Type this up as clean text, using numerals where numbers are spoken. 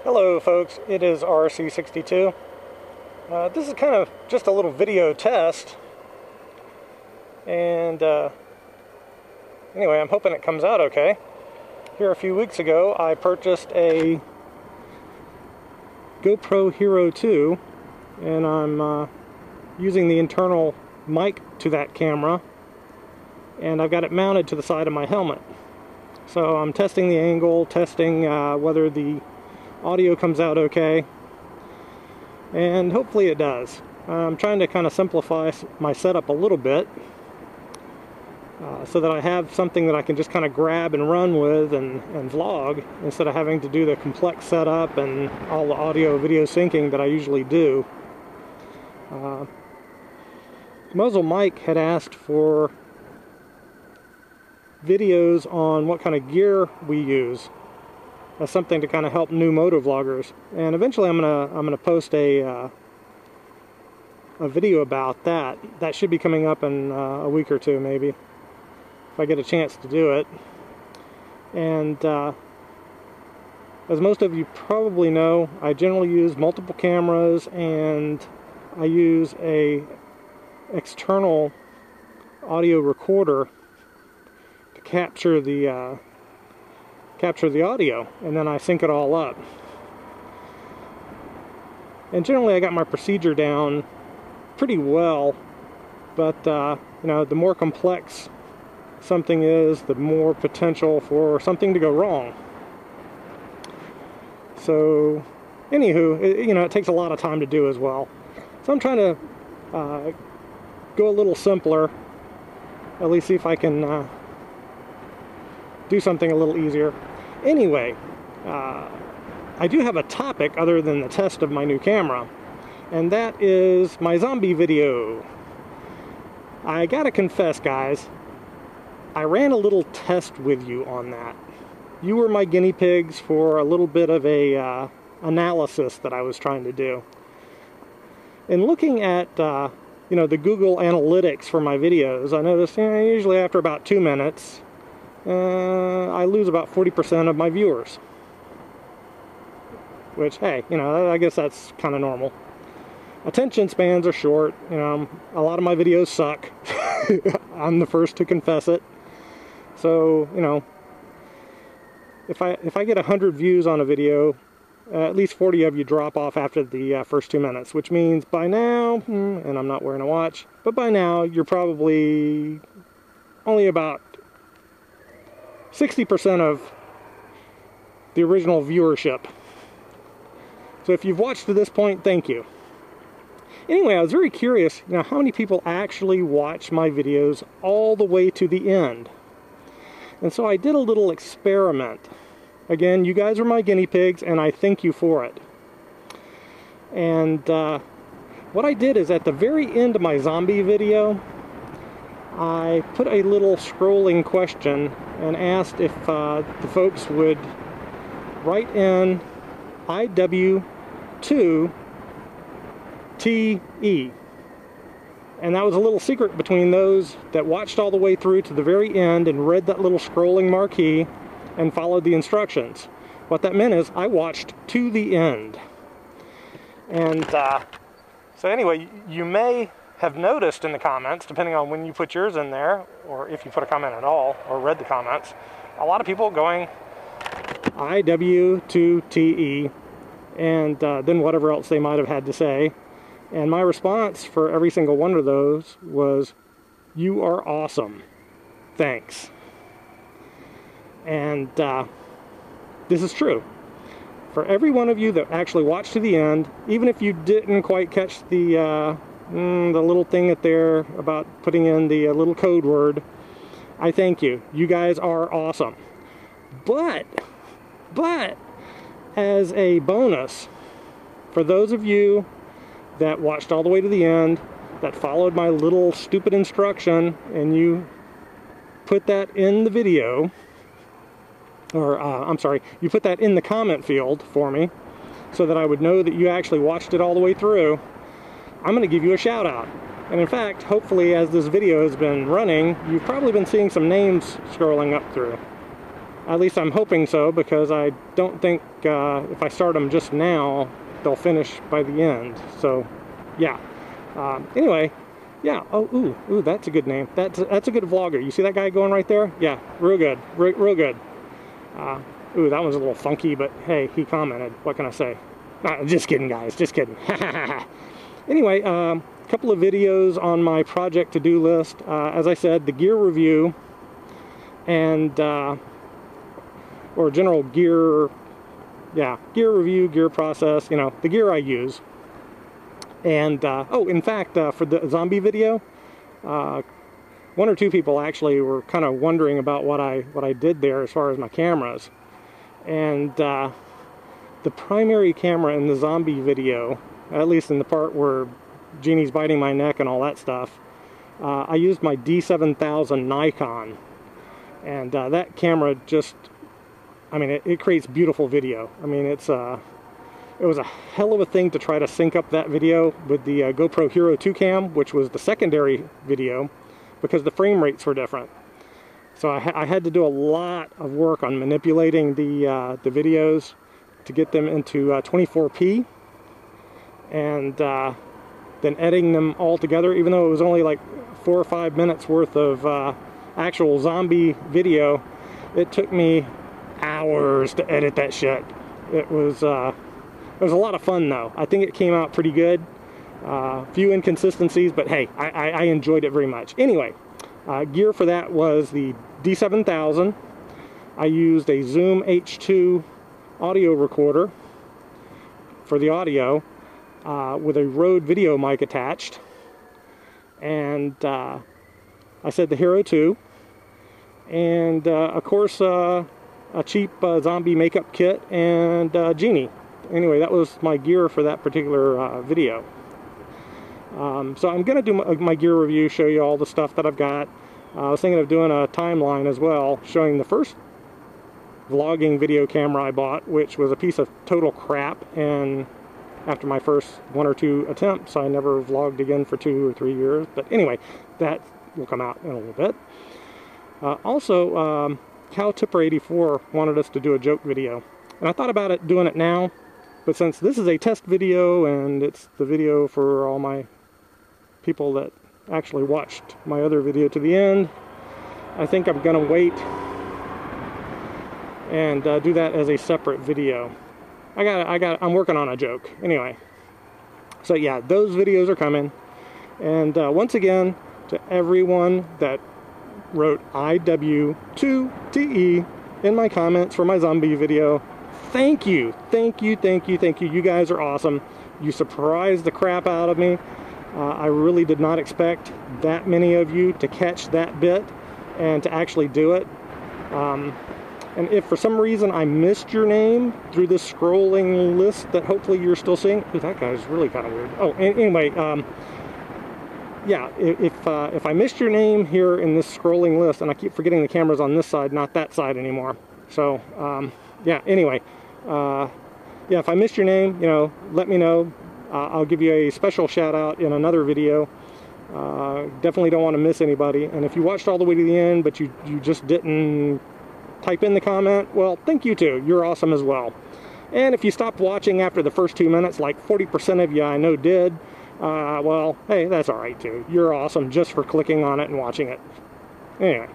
Hello folks, it is RC62. This is kind of just a little video test, and anyway, I'm hoping it comes out okay. Here a few weeks ago I purchased a GoPro Hero2, and I'm using the internal mic to that camera, and I've got it mounted to the side of my helmet. So I'm testing the angle, testing whether the audio comes out okay, and hopefully it does. I'm trying to kind of simplify my setup a little bit so that I have something that I can just kind of grab and run with and vlog, instead of having to do the complex setup and all the audio video syncing that I usually do. Muzzle Mike had asked for videos on what kind of gear we use, as something to kind of help new MotoVloggers, and eventually I'm gonna post a video about that. That should be coming up in a week or two, maybe, if I get a chance to do it. And as most of you probably know, I generally use multiple cameras, and I use a external audio recorder to capture the audio, and then I sync it all up. And generally I got my procedure down pretty well, but you know, the more complex something is, the more potential for something to go wrong. So anywho, it takes a lot of time to do as well. So I'm trying to go a little simpler, at least see if I can do something a little easier. Anyway, I do have a topic other than the test of my new camera, and that is my zombie video. I gotta confess, guys, I ran a little test with you on that. You were my guinea pigs for a little bit of a analysis that I was trying to do. In looking at the Google Analytics for my videos, I noticed usually after about 2 minutes I lose about 40% of my viewers, which, hey, I guess that's kind of normal. Attention spans are short. A lot of my videos suck. I'm the first to confess it. So if I get 100 views on a video, at least 40 of you drop off after the first 2 minutes, which means by now, and I'm not wearing a watch, but by now you're probably only about 60% of the original viewership. So if you've watched to this point, thank you. Anyway, I was very curious, how many people actually watch my videos all the way to the end. And so I did a little experiment. Again, you guys are my guinea pigs, and I thank you for it. And what I did is, at the very end of my zombie video, I put a little scrolling question and asked if the folks would write in IW2TE. And that was a little secret between those that watched all the way through to the very end and read that little scrolling marquee and followed the instructions. What that meant is I watched to the end. And so anyway, you may have noticed in the comments, depending on when you put yours in there, or if you put a comment at all, or read the comments, a lot of people going IW2TE, and then whatever else they might have had to say. And my response for every single one of those was, "You are awesome. Thanks." And this is true. For every one of you that actually watched to the end, even if you didn't quite catch the little thing at there about putting in the little code word, I thank you. You guys are awesome. But as a bonus, for those of you that watched all the way to the end, that followed my little stupid instruction, and you put that in the video, or I'm sorry, you put that in the comment field for me, so that I would know that you actually watched it all the way through, I'm going to give you a shout out. And in fact, hopefully, as this video has been running, you've probably been seeing some names scrolling up through. At least I'm hoping so, because I don't think if I start them just now, they'll finish by the end. So, yeah. Anyway, yeah. Oh, ooh, that's a good name. That's a good vlogger. You see that guy going right there? Yeah, real good, real good. Ooh, that one's a little funky, but hey, he commented. What can I say? Just kidding, guys. Just kidding. Anyway, a couple of videos on my project to-do list. As I said, the gear review and or general gear, yeah, gear review, gear process, you know, the gear I use. And, oh, in fact, for the zombie video, one or two people actually were kind of wondering about what I did there as far as my cameras. And the primary camera in the zombie video, at least in the part where Jeannie's biting my neck and all that stuff, I used my D7000 Nikon. And that camera just, I mean, it creates beautiful video. I mean, it was a hell of a thing to try to sync up that video with the GoPro Hero2 cam, which was the secondary video, because the frame rates were different. So I had to do a lot of work on manipulating the videos to get them into 24p, and then editing them all together, even though it was only like 4 or 5 minutes worth of actual zombie video. It took me hours to edit that shit. It was a lot of fun though. I think it came out pretty good. Few inconsistencies, but hey, I enjoyed it very much. Anyway, gear for that was the D7000. I used a Zoom H2 audio recorder for the audio with a Rode video mic attached. And I said the Hero2. And of course, a cheap zombie makeup kit and Jeannie. Anyway, that was my gear for that particular video. So I'm going to do my gear review, show you all the stuff that I've got. I was thinking of doing a timeline as well, showing the first vlogging video camera I bought, which was a piece of total crap, and after my first 1 or 2 attempts, I never vlogged again for 2 or 3 years. But anyway, that will come out in a little bit. Also, Cow Tipper 84 wanted us to do a joke video, and I thought about doing it now, but since this is a test video and it's the video for all my people that actually watched my other video to the end, I think I'm gonna wait and do that as a separate video. I'm working on a joke anyway. So yeah, those videos are coming. And once again, to everyone that wrote IW2TE in my comments for my zombie video, thank you, thank you, thank you, thank you. You guys are awesome. You surprised the crap out of me. I really did not expect that many of you to catch that bit and to actually do it. And if for some reason I missed your name through this scrolling list that hopefully you're still seeing, ooh, that guy's really kind of weird. Oh, anyway, yeah, if I missed your name here in this scrolling list, and I keep forgetting the camera's on this side, not that side anymore. So, yeah, anyway, yeah, if I missed your name, you know, let me know. I'll give you a special shout out in another video. Definitely don't want to miss anybody. And if you watched all the way to the end, but you just didn't type in the comment, well, thank you too. You're awesome as well. And if you stopped watching after the first 2 minutes, like 40% of you I know did, well, hey, that's all right too. You're awesome just for clicking on it and watching it. Anyway,